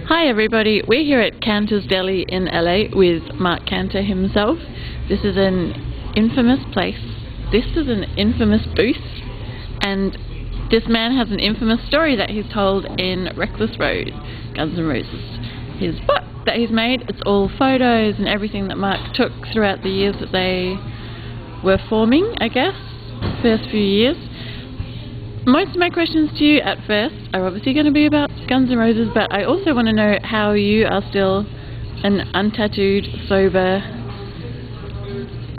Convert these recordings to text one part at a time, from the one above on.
Hi everybody, we're here at Canters Deli in LA with Marc Canter himself. This is an infamous place. This is an infamous booth, and this man has an infamous story that he's told in Reckless Road, Guns N' Roses. His book that he's made, it's all photos and everything that Marc took throughout the years that they were forming, I guess, first few years. Most of my questions to you at first are obviously going to be about Guns N' Roses, but I also want to know how you are still an untattooed, sober,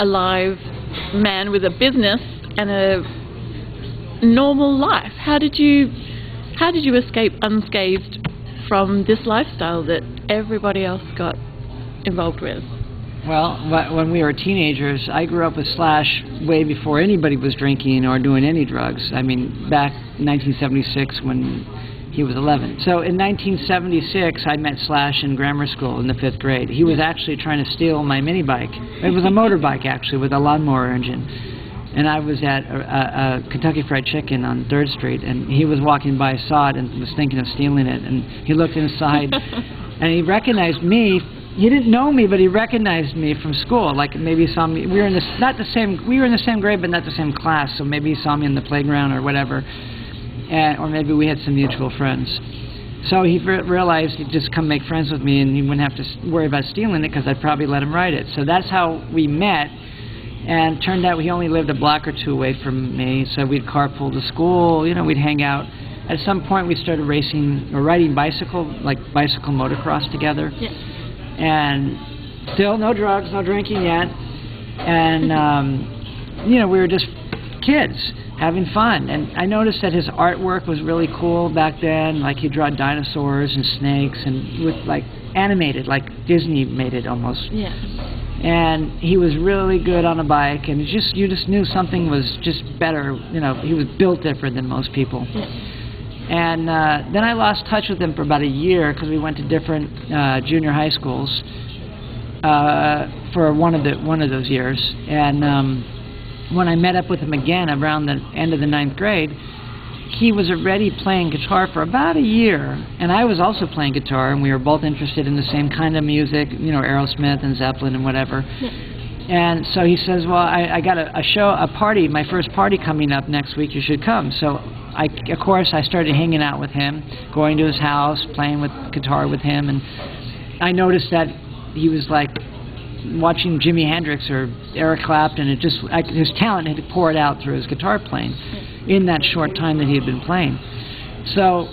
alive man with a business and a normal life. How did you escape unscathed from this lifestyle that everybody else got involved with? Well, when we were teenagers, I grew up with Slash way before anybody was drinking or doing any drugs. I mean, back in 1976 when he was 11. So in 1976, I met Slash in grammar school in the 5th grade. He was actually trying to steal my mini bike. It was a motorbike, actually, with a lawnmower engine. And I was at a Kentucky Fried Chicken on 3rd Street, and he was walking by, saw it, and was thinking of stealing it. And he looked inside, and he recognized me. He didn't know me, but he recognized me from school. Like maybe he saw me. We were in the same grade, but not the same class. So maybe he saw me in the playground or whatever, or maybe we had some mutual friends. So he realized he'd just come make friends with me, and he wouldn't have to worry about stealing it because I'd probably let him ride it. So that's how we met. And it turned out he only lived a block or two away from me, so we'd carpool to school. You know, we'd hang out. At some point, we started racing or riding bicycle, like bicycle motocross together. Yeah. And still no drugs, no drinking yet. And, you know, we were just kids having fun. And I noticed that his artwork was really cool back then. Like, he'd draw dinosaurs and snakes and with, like, animated, like Disney made it almost. Yeah. And he was really good on a bike. And you just knew something was just better. You know, he was built different than most people. Yeah. And then I lost touch with him for about a year because we went to different junior high schools for one of those years. And when I met up with him again around the end of the 9th grade, he was already playing guitar for about a year, and I was also playing guitar, and we were both interested in the same kind of music, you know, Aerosmith and Zeppelin and whatever. Yeah. And so he says, well, I got a party, my first party coming up next week, you should come. So of course, I started hanging out with him, going to his house, playing with guitar with him, and I noticed that he was like watching Jimi Hendrix or Eric Clapton. It just, his talent had poured out through his guitar playing in that short time that he had been playing. So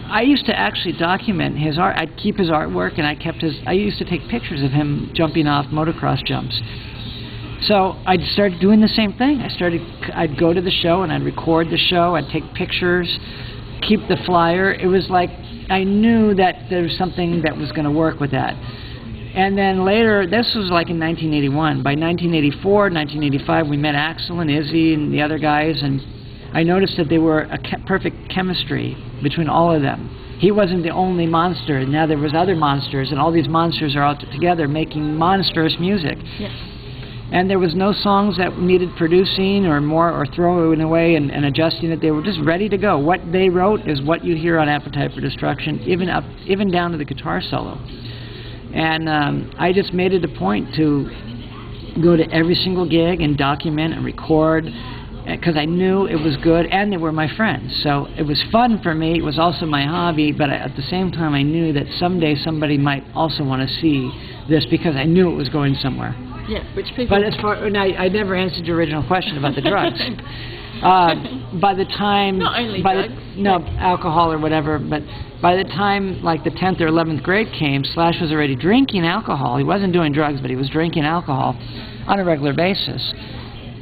I used to actually document his art. I'd keep his artwork, and I used to take pictures of him jumping off motocross jumps. So I started doing the same thing. I'd go to the show and I'd record the show. I'd take pictures, keep the flyer. It was like I knew that there was something that was going to work with that. And then later, this was like in 1981. By 1984, 1985, we met Axl and Izzy and the other guys, and I noticed that they were a perfect chemistry between all of them. He wasn't the only monster, and now there was other monsters, and all these monsters are all together making monstrous music. Yes. And there was no songs that needed producing or throwing away and adjusting it. They were just ready to go. What they wrote is what you hear on Appetite for Destruction, even down to the guitar solo. And I just made it a point to go to every single gig and document and record, because I knew it was good, and they were my friends. So it was fun for me. It was also my hobby, but at the same time I knew that someday somebody might also want to see this, because I knew it was going somewhere. Yeah, which people... But as far, and I never answered your original question about the drugs. By the time... Not only drugs. Alcohol or whatever, but by the time like the 10th or 11th grade came, Slash was already drinking alcohol. He wasn't doing drugs, but he was drinking alcohol on a regular basis.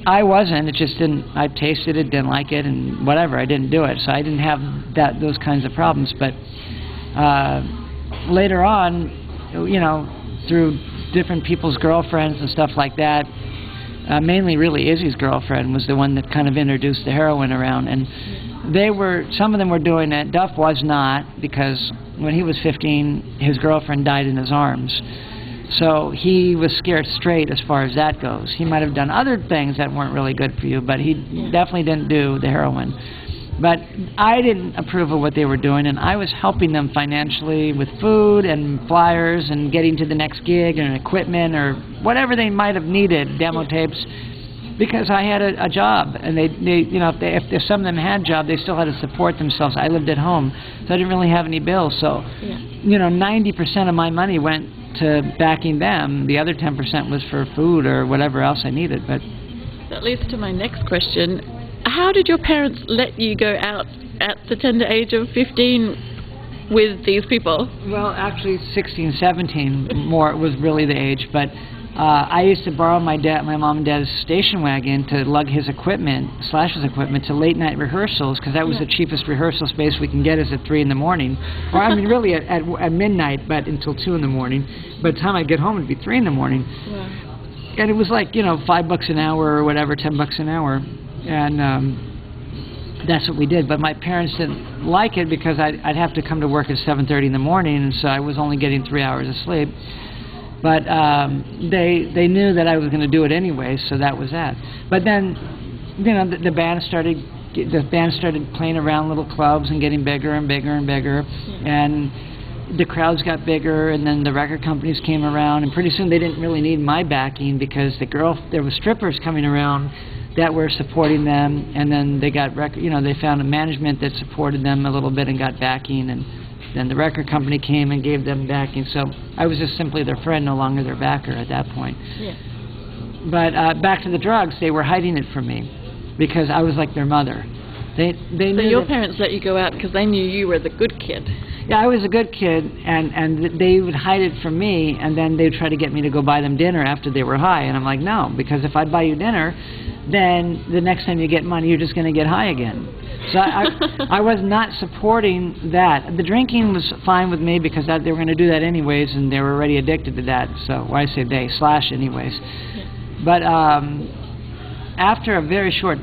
I wasn't. It just didn't... I tasted it, didn't like it, and whatever. I didn't do it. So I didn't have those kinds of problems. But later on, you know, through different people's girlfriends and stuff like that, mainly really Izzy's girlfriend was the one that kind of introduced the heroin around, and some of them were doing it. Duff was not, because when he was 15, his girlfriend died in his arms. So he was scared straight as far as that goes. He might have done other things that weren't really good for you, but he definitely didn't do the heroin. But I didn't approve of what they were doing, and I was helping them financially with food and flyers and getting to the next gig and equipment or whatever they might have needed, demo tapes, because I had a job, and they you know, if some of them had a job, they still had to support themselves. I lived at home, so I didn't really have any bills. So, you know, 90% of my money went to backing them. The other 10% was for food or whatever else I needed. But that leads to my next question. How did your parents let you go out at the tender age of 15 with these people? Well, actually 16, 17 more was really the age, but I used to borrow my mom and dad's station wagon to lug his equipment, Slash's equipment, to late night rehearsals, because that was the cheapest rehearsal space we can get is at 3 in the morning. Or I mean really at midnight, but until 2 in the morning. By the time I get home it'd be 3 in the morning. Wow. And it was like, you know, $5 an hour or whatever, $10 an hour. And that's what we did. But my parents didn't like it because I'd have to come to work at 7:30 in the morning, and so I was only getting 3 hours of sleep. But they knew that I was going to do it anyway, so that was that. But then, you know, the band started playing around little clubs and getting bigger and bigger and bigger, and the crowds got bigger, and then the record companies came around, and pretty soon they didn't really need my backing because there were strippers coming around that were supporting them, and then they got they found a management that supported them a little bit and got backing, and then the record company came and gave them backing. So I was just simply their friend, no longer their backer at that point. Yeah. But back to the drugs, they were hiding it from me because I was like their mother. They knew your parents let you go out because they knew you were the good kid. Yeah, I was a good kid, and they would hide it from me, and then they would try to get me to go buy them dinner after they were high. And I'm like, no, because if I'd buy you dinner, then the next time you get money, you're just going to get high again. So I was not supporting that. The drinking was fine with me because they were going to do that anyways, and they were already addicted to that. So why I say they, Slash anyways. Yeah. But after a very short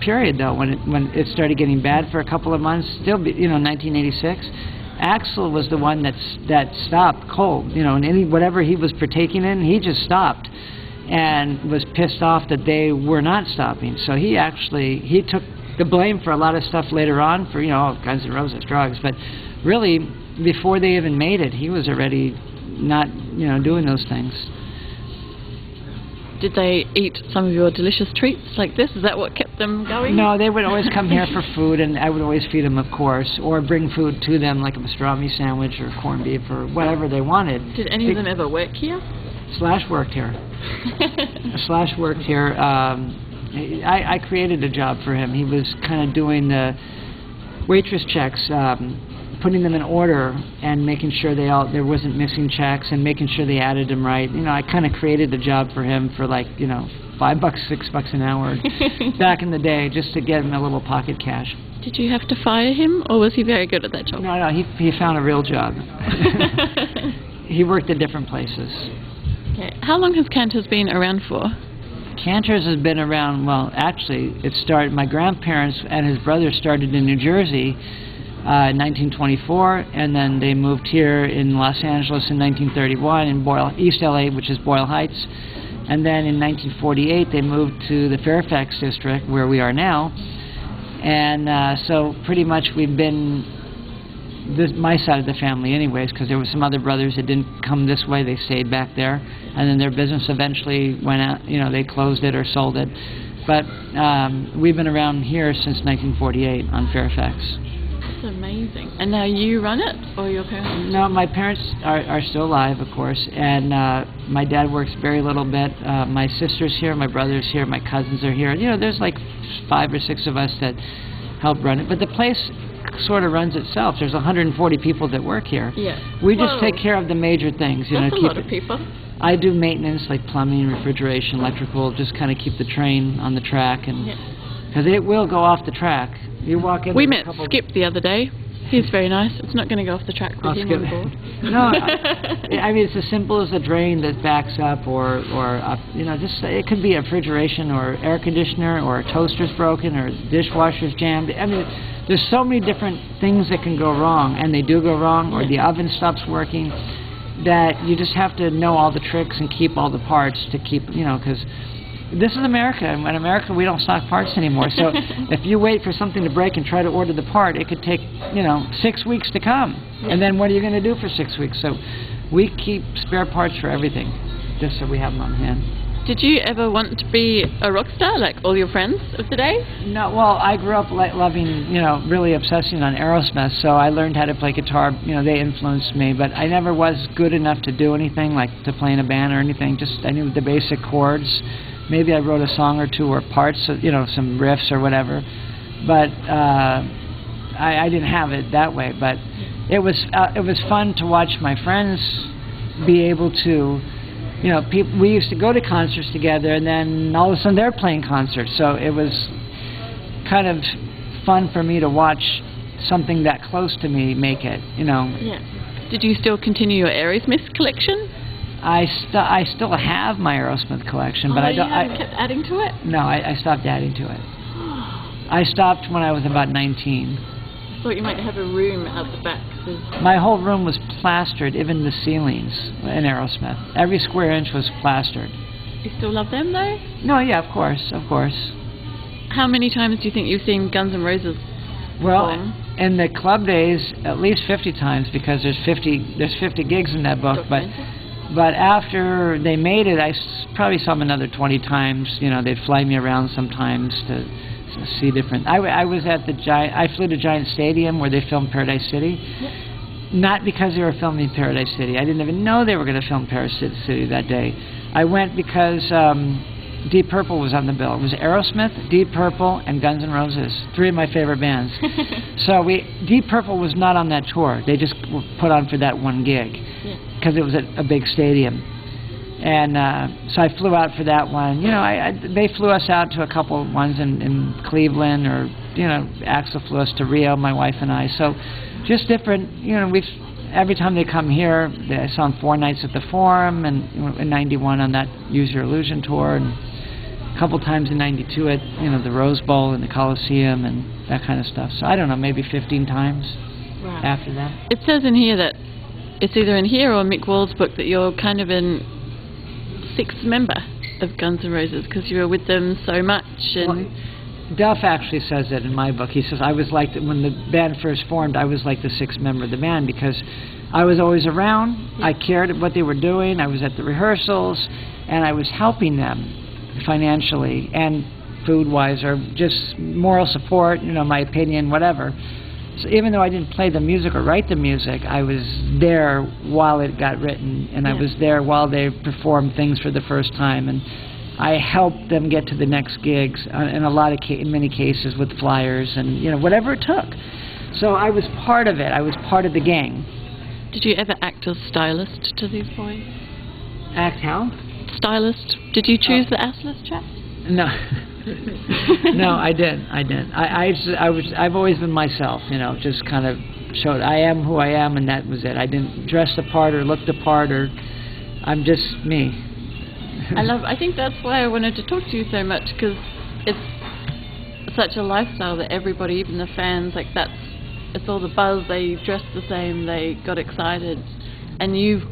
period, though, when it started getting bad for a couple of months, still, 1986, Axel was the one that stopped cold. And whatever he was partaking in, he just stopped, and was pissed off that they were not stopping. So he took the blame for a lot of stuff later on for all kinds of Roses drugs. But really, before they even made it, he was already not doing those things. Did they eat some of your delicious treats like this? Is that what kept them going? No, they would always come here for food, and I would always feed them, of course, or bring food to them, like a pastrami sandwich or corned beef or whatever they wanted. Did any of them ever work here? Slash worked here. Slash worked here. I created a job for him. He was kind of doing the waitress checks, putting them in order and making sure there wasn't missing checks and making sure they added them right. I kind of created a job for him for $5, $6 an hour back in the day, just to get him a little pocket cash. Did you have to fire him, or was he very good at that job? No, he found a real job. He worked at different places. Okay. How long has Canters been around for? Canters has been around, well, actually, my grandparents and his brother started in New Jersey in 1924, and then they moved here in Los Angeles in 1931 in East LA, which is Boyle Heights. And then in 1948, they moved to the Fairfax district, where we are now. And so pretty much we've been my side of the family anyways, because there were some other brothers that didn't come this way. They stayed back there, and then their business eventually went out. They closed it or sold it. But we've been around here since 1948 on Fairfax. That's amazing. And now you run it, or your parents? No, my parents are still alive, of course, and my dad works very little bit. My sister's here, my brother's here, my cousins are here. There's like 5 or 6 of us that help run it. But the place sort of runs itself. There's 140 people that work here. Yeah. We just take care of the major things. That's a lot of people. I do maintenance like plumbing, refrigeration, electrical, just kind of keep the train on the track, and because it will go off the track. You walk in. We met Skip the other day. He's very nice. It's not going to go off the track with him on board. No, I mean, it's as simple as a drain that backs up, or up, just it could be a refrigeration or air conditioner, or a toaster's broken, or dishwasher's jammed. I mean, there's so many different things that can go wrong, and they do go wrong, or the oven stops working, that you just have to know all the tricks and keep all the parts to keep, because this is America, and in America we don't stock parts anymore. So if you wait for something to break and try to order the part, it could take 6 weeks to come. And then what are you going to do for 6 weeks? So we keep spare parts for everything, just so we have them on hand. Did you ever want to be a rock star like all your friends of the day? No, well, I grew up loving, really obsessing on Aerosmith, so I learned how to play guitar. They influenced me, but I never was good enough to do anything, like to play in a band or anything. Just I knew the basic chords. Maybe I wrote a song or two or parts, some riffs or whatever. But I didn't have it that way. But it was fun to watch my friends be able to. We used to go to concerts together, and then all of a sudden they're playing concerts. So it was kind of fun for me to watch something that close to me make it, Yeah. Did you still continue your Aerosmith collection? I still have my Aerosmith collection, but I don't. You haven't kept adding to it? No, I stopped adding to it. I stopped when I was about 19. I thought you might have a room out the back. My whole room was plastered, even the ceilings in Aerosmith. Every square inch was plastered. You still love them though? No, yeah, of course. How many times do you think you've seen Guns N' Roses? Well, in the club days, at least 50 times, because there's 50 gigs in that book. But after they made it, I probably saw them another 20 times. They'd fly me around sometimes to see different. I was at the I flew to Giant Stadium where they filmed Paradise City. Yep. Not because they were filming Paradise City. I didn't even know they were going to film Paradise City that day. I went because Deep Purple was on the bill. It was Aerosmith, Deep Purple, and Guns N' Roses, 3 of my favorite bands. So Deep Purple was not on that tour. They just were put on for that one gig because it was at a big stadium. And so I flew out for that one. They flew us out to a couple of ones in Cleveland, or Axel flew us to Rio, my wife and I. So just different. Every time they come here, I saw them 4 nights at the Forum, and in '91 on that Use Your Illusion tour, and a couple times in '92 at the Rose Bowl and the Coliseum and that kind of stuff. So I don't know, maybe 15 times after that. It says in here that it's either in here or Mick Wall's book that you're kind of an 6th member of Guns N' Roses because you were with them so much. And Duff actually says it in my book. He says I was like when the band first formed, I was like the 6th member of the band because I was always around. I cared what they were doing. I was at the rehearsals, and I was helping them financially and food-wise, or just moral support, my opinion, whatever. So even though I didn't play the music or write the music, I was there while it got written, and I was there while they performed things for the first time, and I helped them get to the next gigs in in many cases with flyers and whatever it took. So I was part of it. I was part of the gang. Did you ever act as stylist to these boys? Act how? Stylist. Did you choose the assless chaps? No. No, I didn't. I've always been myself, just kind of showed I am who I am, and that was it. I didn't dress the part or look the part, or I'm just me. I think that's why I wanted to talk to you so much, because it's such a lifestyle that everybody, even the fans, it's all the buzz. They dressed the same, they got excited, and you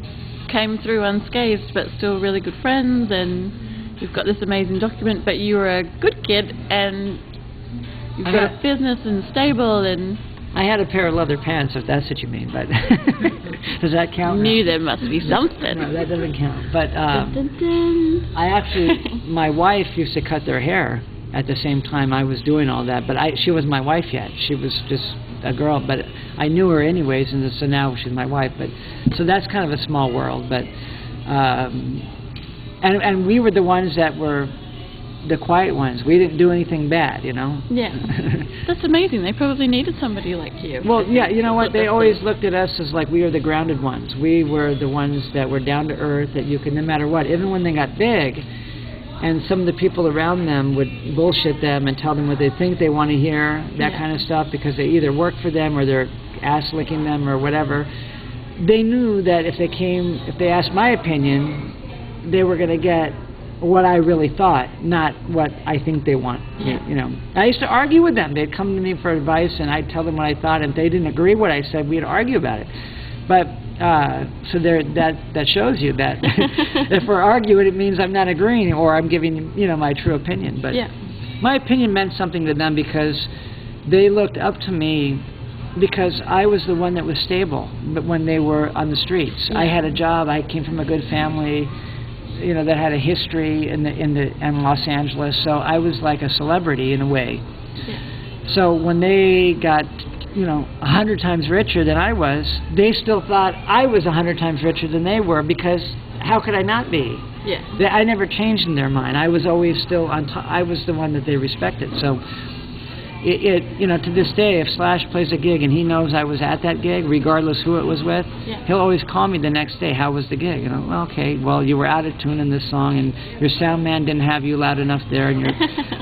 came through unscathed, but still really good friends, and you've got this amazing document, but you were a good kid, and you've got a business and stable, and... I had a pair of leather pants, if that's what you mean, but... Does that count? I knew there must be something. No, that doesn't count. But dun, dun, dun. I actually... My wife used to cut their hair at the same time I was doing all that, but she wasn't my wife yet. She was just a girl, but I knew her anyways, and so now she's my wife. But so that's kind of a small world, but... And we were the ones that were the quiet ones. We didn't do anything bad, Yeah. That's amazing. They probably needed somebody like you. Well, yeah, you know what? They always looked at us as like we were the grounded ones. We were the ones that were down to earth, that you could, no matter what, even when they got big, and some of the people around them would bullshit them and tell them what they think they want to hear, that kind of stuff, because they either work for them or they're ass-licking them or whatever. They knew that if they asked my opinion, they were going to get what I really thought, not what I think they want. I used to argue with them. They'd come to me for advice, and I'd tell them what I thought. And if they didn't agree with what I said, we'd argue about it. But So there, that shows you that if we're arguing, it means I'm not agreeing or I'm giving my true opinion. But my opinion meant something to them because they looked up to me because I was the one that was stable. But when they were on the streets, I had a job. I came from a good family, that had a history in Los Angeles. So I was like a celebrity in a way. So when they got 100 times richer than I was, they still thought I was 100 times richer than they were, because how could I not be? I never changed in their mind. I was always still on top. I was the one that they respected. So to this day, if Slash plays a gig and he knows I was at that gig, regardless who it was with, he'll always call me the next day. How was the gig? Well, okay, well, you were out of tune in this song, and your sound man didn't have you loud enough there. And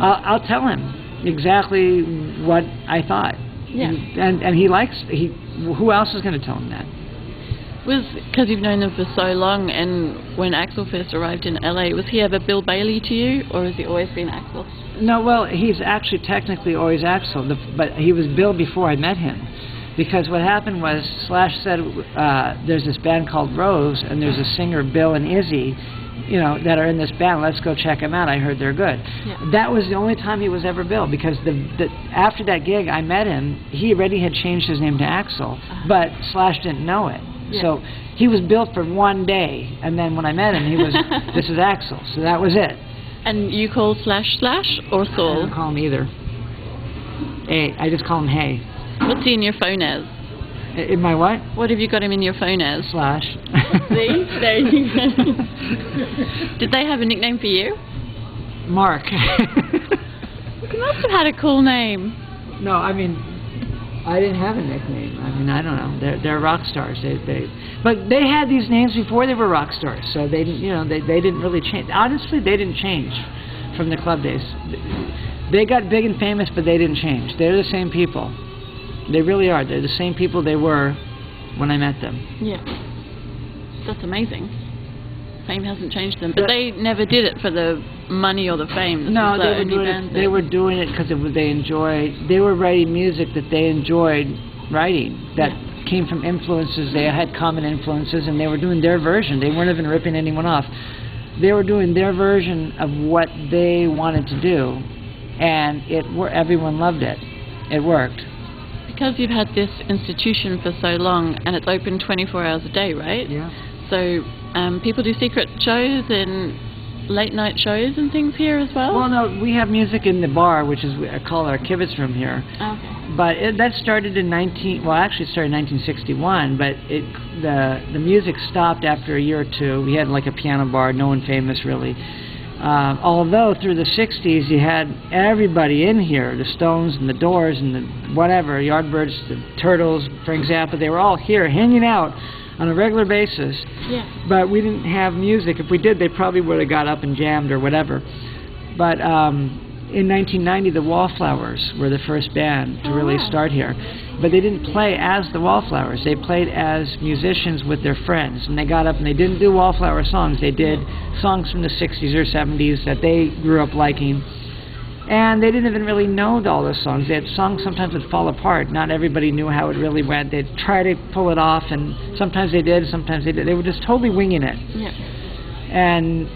I'll tell him exactly what I thought. And he likes. Who else is going to tell him that? Was because you've known him for so long, and when Axl first arrived in LA, was he ever Bill Bailey to you, or has he always been Axl? No, well, he's actually technically always Axl, but he was Bill before I met him. Because what happened was Slash said there's this band called Rose, and there's a singer, Bill and Izzy, that are in this band. Let's go check them out. I heard they're good. That was the only time he was ever Bill, because after that gig I met him, he already had changed his name to Axl, but Slash didn't know it. So he was Bill for one day, and then when I met him, he was, this is Axl. So that was it. And you call Slash or Saul? I don't call him either. Hey, I just call him Hey. What's he in your phone as? In my what? What have you got him in your phone as? Slash. See? There you go. Did they have a nickname for you? Mark. You must have had a cool name. No, I mean, I didn't have a nickname. I mean, I don't know. They're rock stars. But they had these names before they were rock stars, so they didn't really change. Honestly, they didn't change from the club days. They got big and famous, but they didn't change. They're the same people. They really are. They're the same people they were when I met them. That's amazing. Fame hasn't changed them, but they never did it for the money or the fame. No, they were doing it because they enjoyed. They were writing music that they enjoyed writing. That came from influences. They had common influences, and they were doing their version. They weren't even ripping anyone off. They were doing their version of what they wanted to do, and everyone loved it. It worked. Because you've had this institution for so long, and it's open 24 hours a day, right? So people do secret shows and late night shows and things here as well? Well, no, we have music in the bar, which is I call our kibitz room here. But that started in actually it started in 1961, but the music stopped after a year or two. We had like a piano bar, no one famous really. Although through the 60s you had everybody in here, the Stones and the Doors and the whatever, Yardbirds, the Turtles, for example, they were all here hanging out on a regular basis. But we didn't have music. If we did, they probably would have got up and jammed or whatever. But in 1990, the Wallflowers were the first band to really start here. But they didn't play as the Wallflowers. They played as musicians with their friends. And they got up and they didn't do Wallflower songs. They did songs from the 60s or 70s that they grew up liking. And they didn't even really know all those songs. They had songs sometimes that fall apart. Not everybody knew how it really went. They'd try to pull it off, and sometimes they did, sometimes they did. They were just totally winging it. And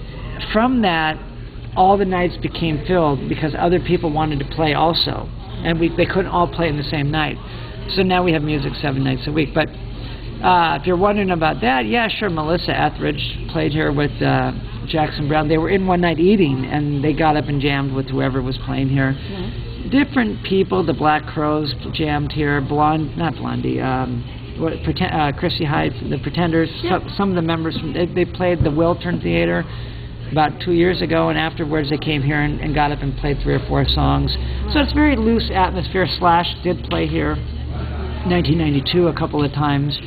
from that, all the nights became filled because other people wanted to play also. And they couldn't all play in the same night. So now we have music 7 nights a week. But if you're wondering about that, yeah, sure, Melissa Etheridge played here with Jackson Browne. They were in one night eating, and they got up and jammed with whoever was playing here. Different people, the Black Crowes jammed here, Chrissy Hyde, the Pretenders, some of the members, they played the Wiltern Theater about 2 years ago, and afterwards they came here and got up and played 3 or 4 songs. So it's a very loose atmosphere. Slash did play here 1992 a couple of times.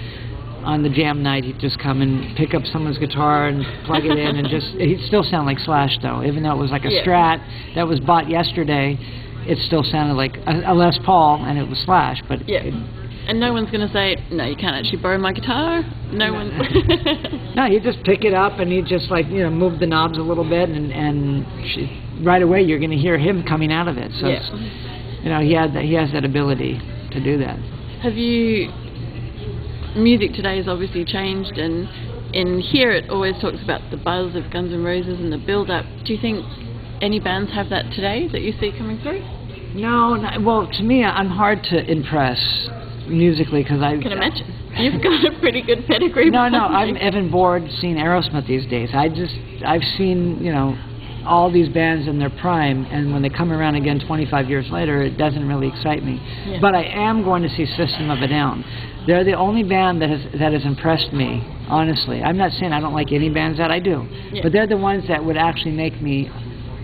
On the jam night, he'd just come and pick up someone's guitar and plug it in, and he'd still sound like Slash, though. Even though it was like a Strat that was bought yesterday, it still sounded like a Les Paul, and it was Slash. But and no one's going to say, no, you can't actually borrow my guitar? No one's... No, he'd just pick it up, and he'd just, move the knobs a little bit, and right away you're going to hear him coming out of it. So, he has that ability to do that. Have you... music today has obviously changed, and in here it always talks about the buzz of Guns N' Roses and the build-up. Do you think any bands have that today that you see coming through? No, well, to me, I'm hard to impress musically because I can imagine. You've got a pretty good pedigree. No, I'm even bored seeing Aerosmith these days. I've seen, you know, all these bands in their prime, and when they come around again 25 years later, it doesn't really excite me. Yeah. But I am going to see System of a Down. They're the only band that has impressed me, honestly. I'm not saying I don't like any bands that I do, yeah. but they're the ones that would actually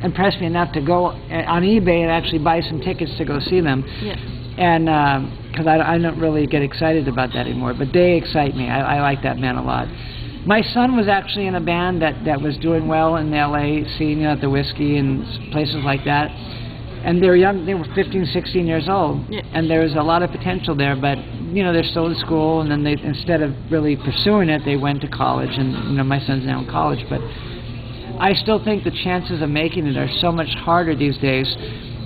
impress me enough to go on eBay and actually buy some tickets to go see them. Yeah. And because I don't really get excited about that anymore, but they excite me. I like that band a lot. My son was actually in a band that was doing well in the LA scene, you know, at the Whiskey and places like that. And they were young, they were 15, 16 years old, yeah. and there was a lot of potential there, but, you know, they're still in school, and then they, instead of really pursuing it, they went to college, and, you know, my son's now in college, but I still think the chances of making it are so much harder these days.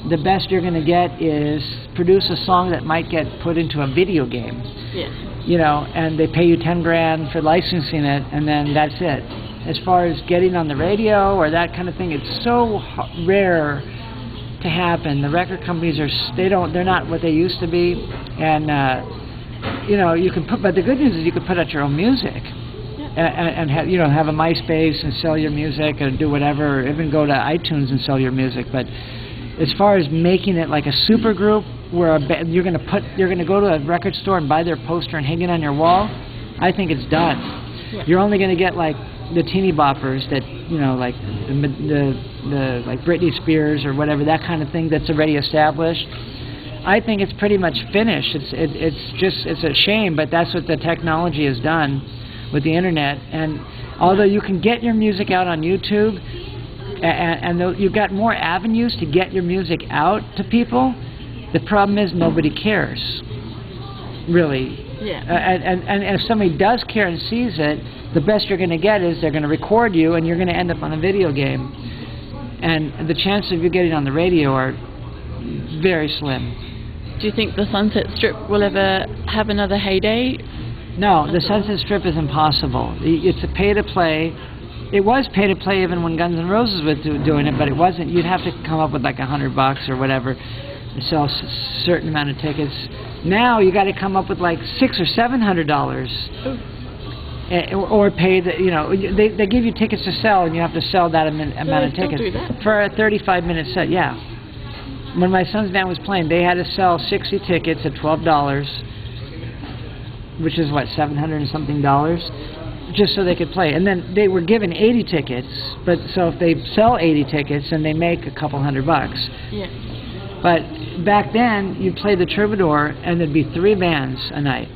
The best you're going to get is produce a song that might get put into a video game. Yeah. You know, and they pay you $10,000 for licensing it, and then that's it. As far as getting on the radio or that kind of thing, it's so rare to happen. The record companies they're not what they used to be, and you know, you can put. But the good news is you can put out your own music, and have, you know, have a MySpace and sell your music and do whatever, or even go to iTunes and sell your music. But as far as making it like a super group where you're going to go to a record store and buy their poster and hang it on your wall, I think it's done. Yeah. You're only going to get like the teeny boppers that, you know, like the like Britney Spears or whatever, that kind of thing that's already established. I think it's pretty much finished. It's a shame, but that's what the technology has done with the internet. And although you can get your music out on YouTube, and you've got more avenues to get your music out to people, the problem is nobody cares, really. Yeah. And if somebody does care and sees it, the best you're going to get is they're going to record you, and you're going to end up on a video game. And the chances of you getting on the radio are very slim. Do you think the Sunset Strip will ever have another heyday? No, the Sunset Strip is impossible. It's a pay-to-play. It was pay-to-play even when Guns N' Roses was doing it, but it wasn't. You'd have to come up with like $100 or whatever to sell a certain amount of tickets. Now you got to come up with like $600 or $700, or pay the, you know, they give you tickets to sell, and you have to sell that amount of tickets for a 35-minute set. Yeah. When my son's band was playing, they had to sell 60 tickets at $12, which is what, $700 and something, just so they could play. And then they were given 80 tickets, but so if they sell 80 tickets, then they make a couple $100. Yeah. But back then, you'd play the Troubadour, and there'd be 3 bands a night.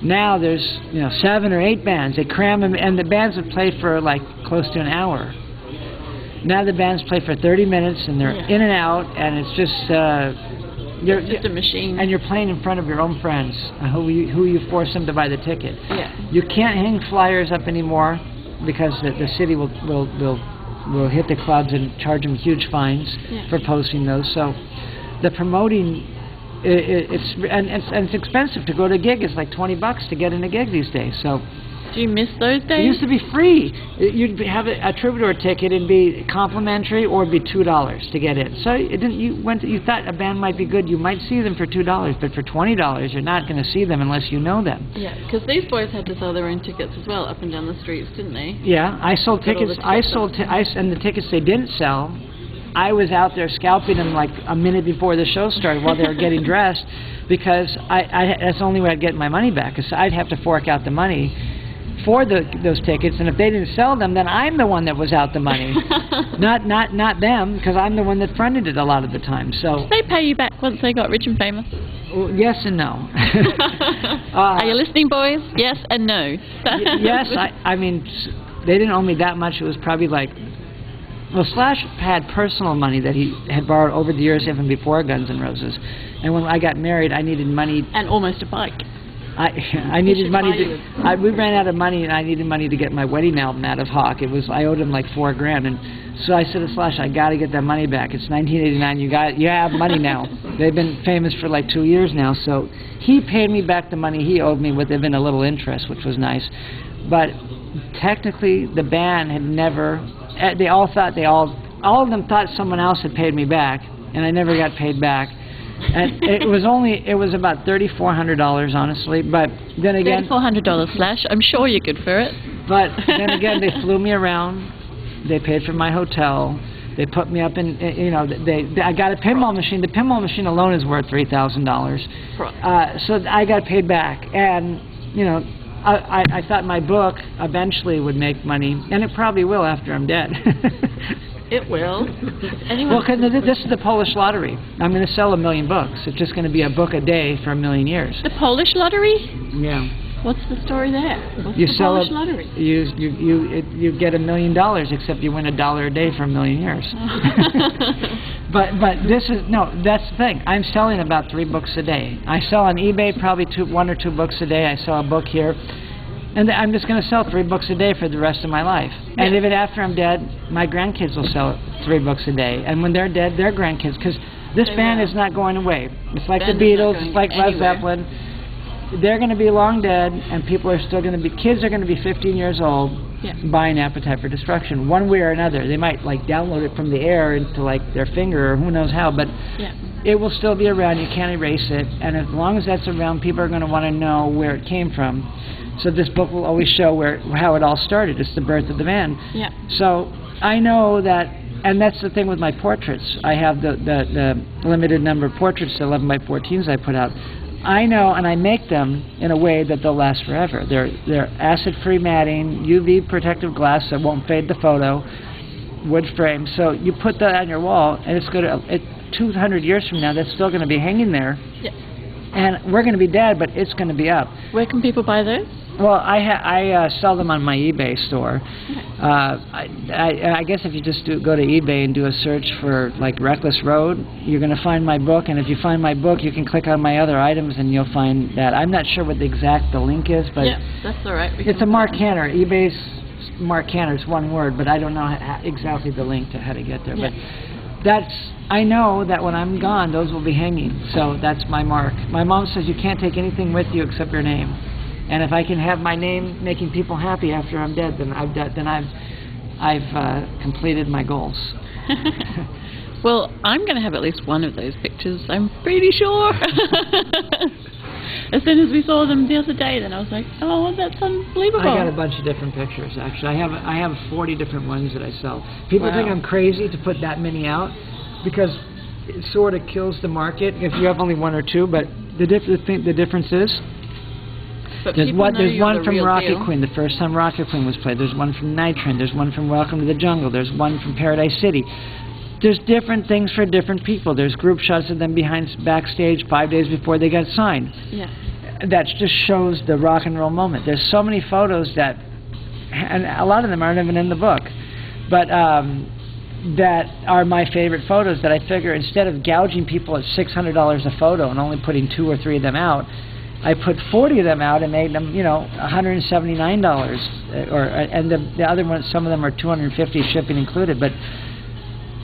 Now there's, you know, 7 or 8 bands. They cram them, and the bands would play for like close to an hour. Now the bands play for 30 minutes, and they're in and out, and it's just it's just a machine. And you're playing in front of your own friends, who you force them to buy the ticket. Yeah. You can't hang flyers up anymore because the city will hit the clubs and charge them huge fines for posting those. So the promoting, it's expensive to go to a gig. It's like $20 to get in a gig these days. So do you miss those days? It used to be free. You'd have a Troubadour ticket and be complimentary, or it'd be $2 to get in. So you thought a band might be good. You might see them for $2, but for $20, you're not going to see them unless you know them. Yeah, because these boys had to sell their own tickets as well up and down the streets, didn't they? Yeah, I sold tickets. And the tickets they didn't sell, I was out there scalping them like a minute before the show started while they were getting dressed, because that's the only way I'd get my money back, because I'd have to fork out the money for those tickets, and if they didn't sell them, then I'm the one that was out the money, not them, because I'm the one that fronted it a lot of the time. So did they pay you back once they got rich and famous? Well, yes and no. Are you listening, boys? Yes and no. Yes, I mean, they didn't owe me that much. It was probably like, well, Slash had personal money that he had borrowed over the years, even before Guns N' Roses. And when I got married, I needed money. And almost a bike. I needed money we ran out of money, and I needed money to get my wedding album out of Hawk. I owed him like $4,000, and so I said to Slash, I got to get that money back. It's 1989. You have money now. They've been famous for like 2 years now, so he paid me back the money he owed me with even a little interest, which was nice. But technically, the band had never. They all thought all of them thought someone else had paid me back, and I never got paid back. And it was about $3,400, honestly. But then again, $3,400, Slash. I'm sure you're good for it. But then again, they flew me around. They paid for my hotel. They put me up in, I got a pinball machine. The pinball machine alone is worth $3,000. So I got paid back, and I thought my book eventually would make money, and it probably will after I'm dead. It will. Well, because this is the Polish lottery. I'm going to sell 1 million books. It's just going to be a book a day for 1 million years. The Polish lottery? Yeah. What's the story there? What's you the sell Polish lottery? You get $1 million, except you win $1 a day for 1 million years. But that's the thing. I'm selling about 3 books a day. I sell on eBay probably 1 or 2 books a day. I sell a book here. And I'm just going to sell 3 books a day for the rest of my life. Yeah. And even after I'm dead, my grandkids will sell 3 books a day. And when they're dead, their grandkids, because this band is not going away. It's like the Beatles, it's like Led Zeppelin. They're going to be long dead, and people are still going to be, kids are going to be 15 years old buying Appetite for Destruction, one way or another. They might like download it from the air into like their finger or who knows how, but it will still be around. You can't erase it. And as long as that's around, people are going to want to know where it came from. So this book will always show how it all started. It's the birth of the band. Yeah. So I know that, and that's the thing with my portraits. I have the limited number of portraits, the 11 by 14s I put out. I know, and I make them in a way that they'll last forever. They're acid-free matting, UV protective glass that won't fade the photo, wood frame. So you put that on your wall, and it's going to, 200 years from now, that's still going to be hanging there. Yeah. And we're going to be dead, but it's going to be up. Where can people buy those? Well, I sell them on my eBay store. I guess if you just go to eBay and do a search for like Reckless Road, you're going to find my book. And if you find my book, you can click on my other items and you'll find that. I'm not sure what the link is, but that's all right. It's a Marc Canter. eBay's Marc Canter. It's one word, but I don't know exactly the link to how to get there. Yeah. But I know that when I'm gone, those will be hanging. So that's my mark. My mom says you can't take anything with you except your name. And if I can have my name making people happy after I'm dead, then I've completed my goals. Well, I'm going to have at least one of those pictures. I'm pretty sure. As soon as we saw them the other day, then I was like, oh, that's unbelievable. I got a bunch of different pictures, actually. I have 40 different ones that I sell. People think I'm crazy to put that many out because it sort of kills the market if you have only 1 or 2. But the difference is, there's one from Rocket Queen, the first time Rocket Queen was played. There's one from Nitron. There's one from Welcome to the Jungle. There's one from Paradise City. There's different things for different people. There's group shots of them backstage 5 days before they got signed. Yeah. That just shows the rock and roll moment. There's so many photos that, and a lot of them aren't even in the book, but that are my favorite photos that I figure instead of gouging people at $600 a photo and only putting 2 or 3 of them out, I put 40 of them out and made them, $179, and the other ones, some of them are $250 shipping included. But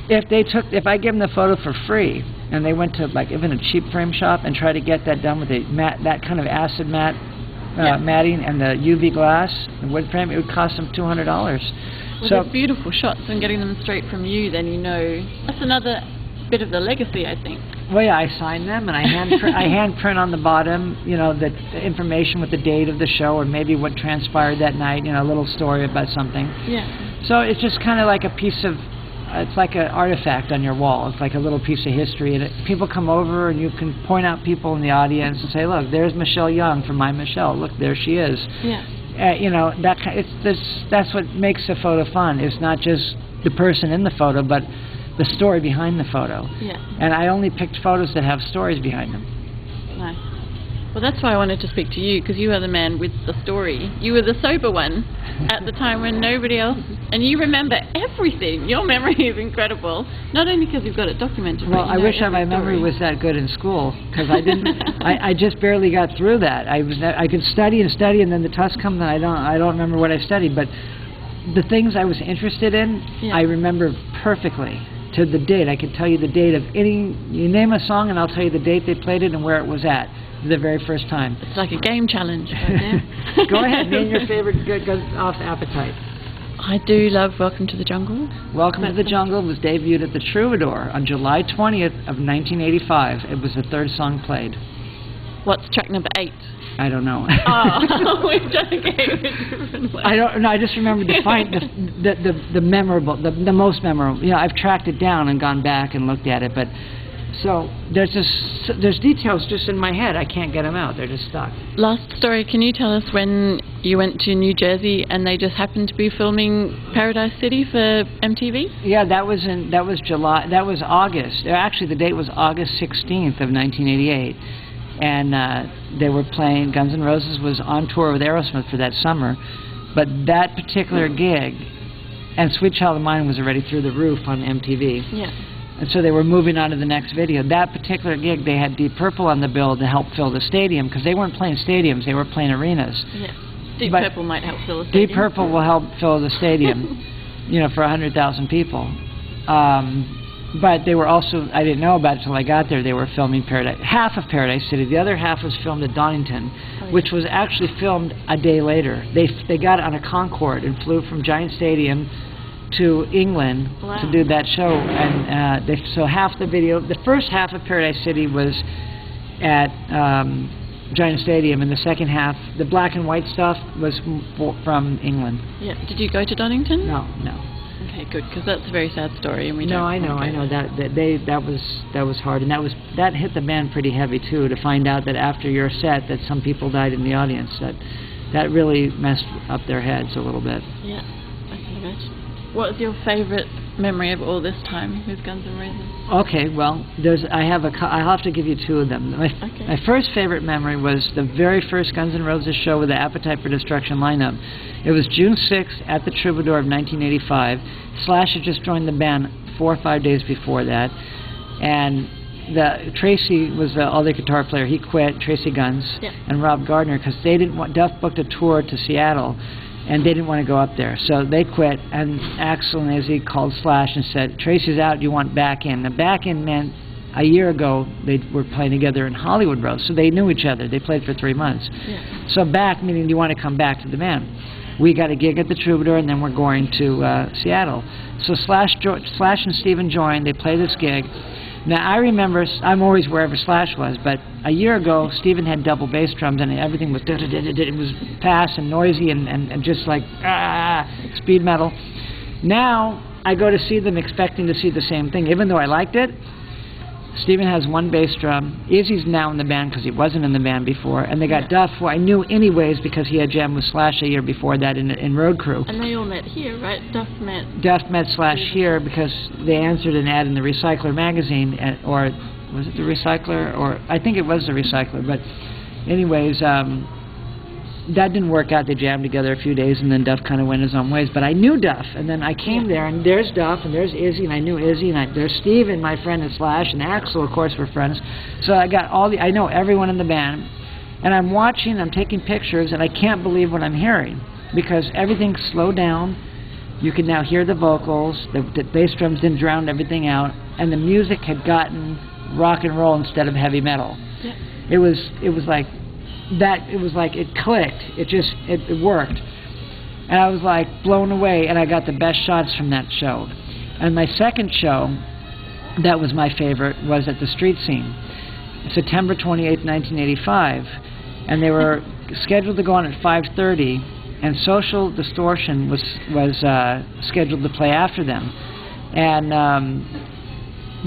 if I give them the photo for free and they went to like even a cheap frame shop and try to get that done with that kind of acid matting and the UV glass and wood frame, it would cost them $200. Well, so they're beautiful shots, and getting them straight from you, then that's another bit of the legacy, I think. Well, yeah, I sign them and I hand print on the bottom, the information with the date of the show or maybe what transpired that night, a little story about something. Yeah. So it's just kind of like a piece of, it's like an artifact on your wall. It's like a little piece of history, and people come over and you can point out people in the audience and say, look, there's Michelle Young from My Michelle. Look, there she is. Yeah. That's what makes a photo fun. It's not just the person in the photo, but the story behind the photo. Yeah. And I only picked photos that have stories behind them. Nice. Well, that's why I wanted to speak to you, because you are the man with the story. You were the sober one at the time when nobody else... And you remember everything. Your memory is incredible. Not only because you've got it documented, well, but I wish my memory was that good in school, because I didn't... I just barely got through that. I could study, and then the tests come, and I don't remember what I studied. But the things I was interested in, I remember perfectly. To the date. I could tell you the date of any... You name a song, and I'll tell you the date they played it and where it was at. The very first time. It's like a game challenge right there. Go ahead, name your favorite goes off appetite. I do love Welcome to the Jungle. Welcome to the Jungle was debuted at the Troubadour on July 20th of 1985. It was the third song played. What's track number 8? I don't know. Oh, we've done a different way. I don't know. I just remember the memorable, the most memorable. You know, I've tracked it down and gone back and looked at it, but so there's details just in my head. I can't get them out. They're just stuck. Last story. Can you tell us when you went to New Jersey and they just happened to be filming Paradise City for MTV? Yeah, that was July. That was August. Actually, the date was August 16th of 1988. And they were playing, Guns N' Roses was on tour with Aerosmith for that summer, but that particular gig, and Sweet Child of Mine was already through the roof on MTV. Yeah. And so they were moving on to the next video. That particular gig, they had Deep Purple on the bill to help fill the stadium, because they weren't playing stadiums, they were playing arenas. Yeah. Deep Purple might help fill the stadium. Deep Purple will help fill the stadium, you know, for 100,000 people. But they were also, I didn't know about it until I got there, they were filming half of Paradise City. The other half was filmed at Donington, which was actually filmed a day later. They got on a Concorde and flew from Giant Stadium to England to do that show. And so half the video, the first half of Paradise City was at Giant Stadium, and the second half, the black and white stuff, was from England. Yeah. Did you go to Donington? No. Okay, good, because that's a very sad story, and we don't. No, I know that was hard, and that hit the band pretty heavy too. To find out that after your set, that some people died in the audience, that really messed up their heads a little bit. Yeah, I can imagine. What is your favorite memory of all this time with Guns N' Roses? Okay, well, I'll have to give you two of them. My first favorite memory was the very first Guns N' Roses show with the Appetite for Destruction lineup. It was June 6th at the Troubadour of 1985. Slash had just joined the band 4 or 5 days before that, and Tracy was the other guitar player. He quit, Tracy Guns, and Rob Gardner, because they didn't want. Duff booked a tour to Seattle, and they didn't want to go up there, so they quit. And Axl and Izzy called Slash and said, "Tracy's out. You want back in?" The back in meant a year ago they were playing together in Hollywood Road, so they knew each other. They played for 3 months. Yeah. So back meaning you want to come back to the band. We got a gig at the Troubadour, and then we're going to Seattle. So Slash and Steven joined. They played this gig. Now, I remember, I'm always wherever Slash was, but a year ago, Steven had double bass drums, and everything was, it was fast and noisy and just like, speed metal. Now, I go to see them expecting to see the same thing, even though I liked it. Steven has one bass drum. Izzy's now in the band because he wasn't in the band before. And they got Duff, who I knew anyways because he had jammed with Slash a year before that in Road Crew. And they all met here, right? Duff met Slash here because they answered an ad in the Recycler magazine, or was it the Recycler? Or I think it was the Recycler. But anyways, that didn't work out. They jammed together a few days, and then Duff kind of went his own ways. But I knew Duff, and then I came there, and there's Duff, and there's Izzy, and I knew Izzy, and there's Steve, and my friend, and Slash, and Axl, of course, were friends. So I got I know everyone in the band, and I'm watching, I'm taking pictures, and I can't believe what I'm hearing, because everything's slowed down. You can now hear the vocals, the bass drums didn't drown everything out, and the music had gotten rock and roll instead of heavy metal. Yeah. It was like it clicked. It worked. And I was like blown away, and I got the best shots from that show. And my second show, that was my favorite, was at the Street Scene, September 28, 1985. And they were scheduled to go on at 5:30, and Social Distortion was scheduled to play after them. And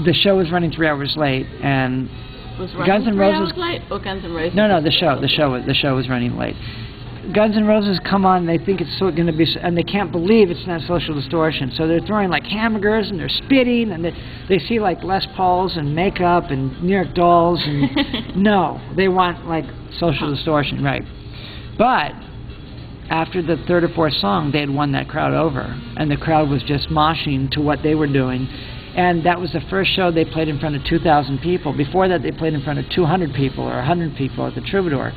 the show was running 3 hours late, and was Guns N' Roses late, or Guns N' Roses? No, the show was running late. Guns N' Roses come on, they think it's going to be, and they can't believe it's not Social Distortion. So they're throwing like hamburgers and they're spitting, and they see like Les Pauls and makeup and New York Dolls, and no, they want like Social Distortion, right? But after the third or fourth song, they had won that crowd over, and the crowd was just moshing to what they were doing. And that was the first show they played in front of 2,000 people. Before that, they played in front of 200 people or 100 people at the Troubadour.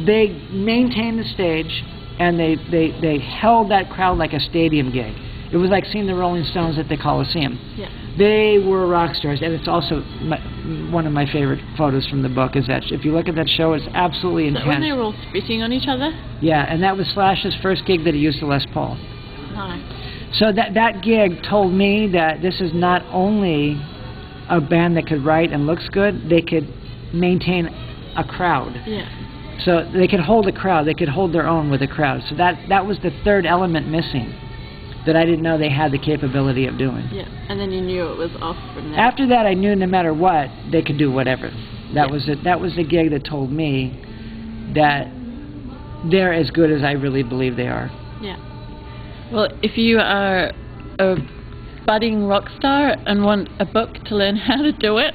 They maintained the stage, and they held that crowd like a stadium gig. It was like seeing the Rolling Stones at the Coliseum. Yeah. They were rock stars, and it's also one of my favorite photos from the book. Is that if you look at that show, it's absolutely intense. When they were all spitting on each other? Yeah, and that was Slash's first gig that he used the Les Paul. Nice. So that gig told me that this is not only a band that could write and looks good, they could maintain a crowd. Yeah. So they could hold a crowd, they could hold their own with a crowd. So that was the third element missing that I didn't know they had the capability of doing. Yeah, and then you knew it was off from there. After that, I knew no matter what, they could do whatever. That was it. That was the gig that told me that they're as good as I really believe they are. Yeah. Well, if you are a budding rock star and want a book to learn how to do it,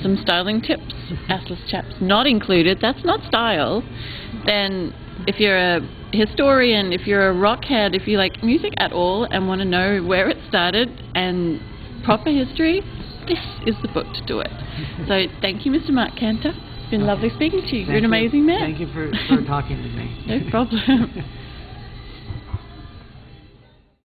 some styling tips, Atlas Chaps not included, that's not style, then if you're a historian, if you're a rockhead, if you like music at all and want to know where it started and proper history, this is the book to do it. So thank you, Mr. Marc Canter. It's been lovely speaking to you. You're an amazing man. Thank you for talking to me. No problem.